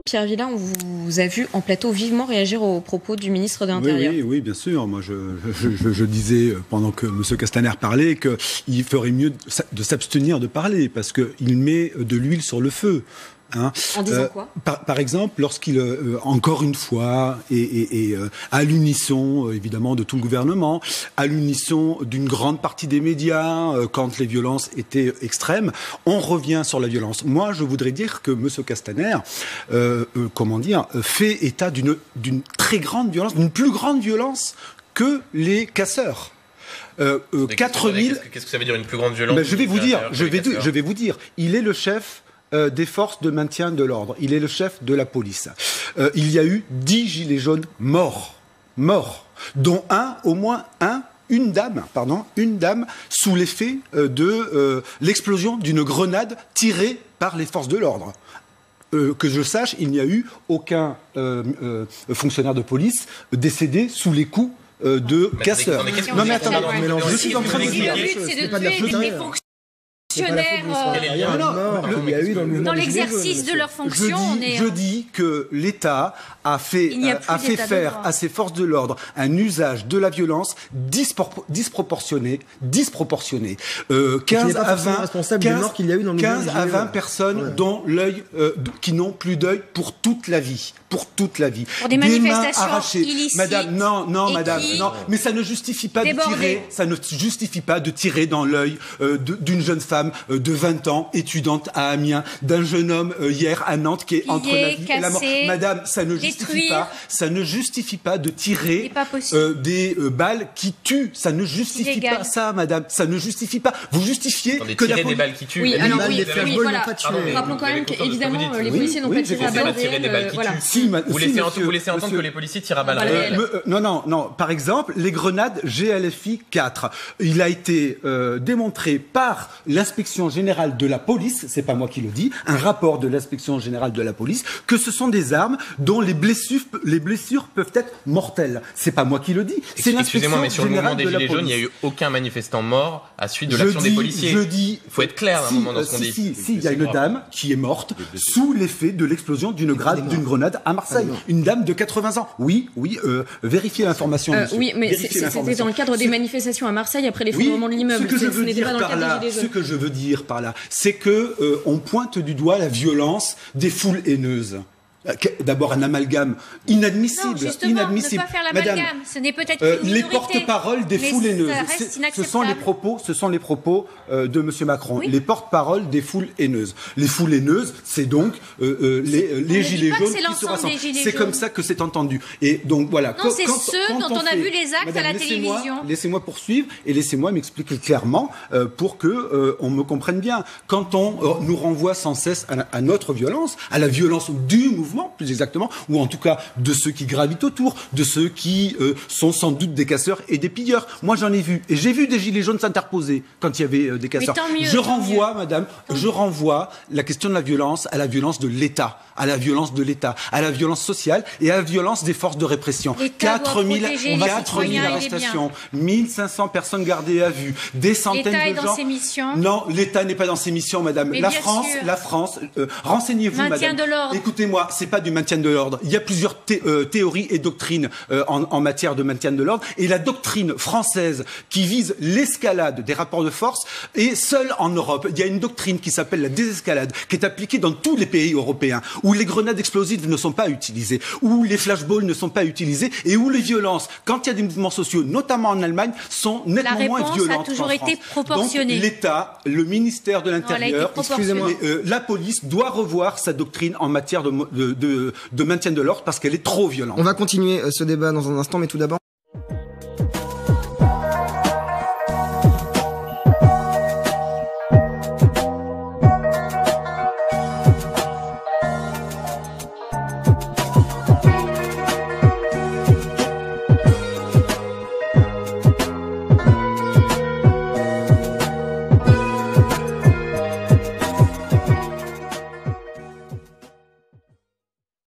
Pierre Vilain, on vous a vu en plateau vivement réagir aux propos du ministre de l'Intérieur. Oui, bien sûr. Moi, je disais, pendant que M. Castaner parlait, qu'il ferait mieux de s'abstenir de parler, parce qu'il met de l'huile sur le feu. Hein. En disant quoi ? Par exemple, lorsqu'il, encore une fois, et à l'unisson, évidemment, de tout le gouvernement, à l'unisson d'une grande partie des médias, quand les violences étaient extrêmes, on revient sur la violence. Moi, je voudrais dire que M. Castaner, fait état d'une très grande violence, d'une plus grande violence que les casseurs. 4000... Qu'est-ce que ça veut dire, une plus grande violence ? Je vais vous dire, il est le chef des forces de maintien de l'ordre. Il est le chef de la police. Il y a eu 10 gilets jaunes morts, dont une dame sous l'effet de l'explosion d'une grenade tirée par les forces de l'ordre. Que je sache, il n'y a eu aucun fonctionnaire de police décédé sous les coups de casseurs. Non mais attendez, je suis en train de dire. Dans l'exercice de leur fonction, je dis que l'État a fait faire à ses forces de l'ordre un usage de la violence disproportionné. 15 à 20 personnes dont l'œil, qui n'ont plus d'œil pour toute la vie. Pour des manifestations mains arrachées. Illicites. Madame, non, mais ça ne justifie pas de tirer dans l'œil d'une jeune femme de 20 ans, étudiante à Amiens, d'un jeune homme hier à Nantes qui est entre la vie et la mort. Madame, ça ne justifie pas de tirer des balles qui tuent. Ça ne justifie pas ça, madame. Ça ne justifie pas. Vous justifiez que tirer des balles qui tuent. Oui, alors voilà. Rappelons quand même qu'évidemment les policiers n'ont pas tiré à balles réelles. Vous laissez entendre que les policiers tirent à balles réelles. Non. Par exemple, les grenades GLFI 4. Il a été démontré par l'inspection générale de la police, c'est pas moi qui le dis, un rapport de l'inspection générale de la police, que ce sont des armes dont les blessures peuvent être mortelles. C'est pas moi qui le dis, c'est l'inspection générale de la police. Excusez-moi, mais sur le mouvement des Gilets jaunes, il n'y a eu aucun manifestant mort à suite de l'action des policiers. Il faut être clair à un moment dans ce qu'on dit. Il y a une dame qui est morte sous l'effet de l'explosion d'une grenade à Marseille. Une dame de 80 ans. Oui, vérifiez l'information. Oui, mais c'était dans le cadre des manifestations à Marseille après l'effondrement de l'immeuble. Ce n'était pas dans le cadre des Gilets jaunes. Ce que je veux dire par là, c'est que on pointe du doigt la violence des foules haineuses. D'abord un amalgame inadmissible. Non, justement, ne pas faire l'amalgame. Ce n'est peut-être qu'une minorité. Les porte-paroles des foules haineuses. Ce sont les propos de M. Macron. Oui. Les porte-paroles des foules haineuses. Les foules haineuses, c'est donc les gilets jaunes qui se rassemblent. C'est comme ça que c'est entendu. Et donc voilà. Non, c'est ceux dont on a vu les actes à la télévision. Laissez-moi poursuivre et laissez-moi m'expliquer clairement pour que on me comprenne bien. Quand on nous renvoie sans cesse à notre violence, à la violence du mouvement, plus exactement, ou en tout cas de ceux qui gravitent autour, de ceux qui sont sans doute des casseurs et des pilleurs. Moi, j'en ai vu. Et j'ai vu des gilets jaunes s'interposer quand il y avait des casseurs. Je renvoie la question de la violence à la violence de l'État, à la violence sociale et à la violence des forces de répression. 4000 arrestations, 1500 personnes gardées à vue, des centaines de gens. L'État est dans ses missions. Non, l'État n'est pas dans ses missions, madame. La France, renseignez-vous, madame. Écoutez-moi, c'est pas du maintien de l'ordre. Il y a plusieurs théories et doctrines en matière de maintien de l'ordre. Et la doctrine française qui vise l'escalade des rapports de force est seule en Europe. Il y a une doctrine qui s'appelle la désescalade, qui est appliquée dans tous les pays européens, où les grenades explosives ne sont pas utilisées, où les flashballs ne sont pas utilisés, et où les violences, quand il y a des mouvements sociaux, notamment en Allemagne, sont nettement moins violentes. La réponse a toujours été proportionnée. Donc l'État, le ministère de l'Intérieur, la police doit revoir sa doctrine en matière de maintien de l'ordre parce qu'elle est trop violente. On va continuer ce débat dans un instant, mais tout d'abord...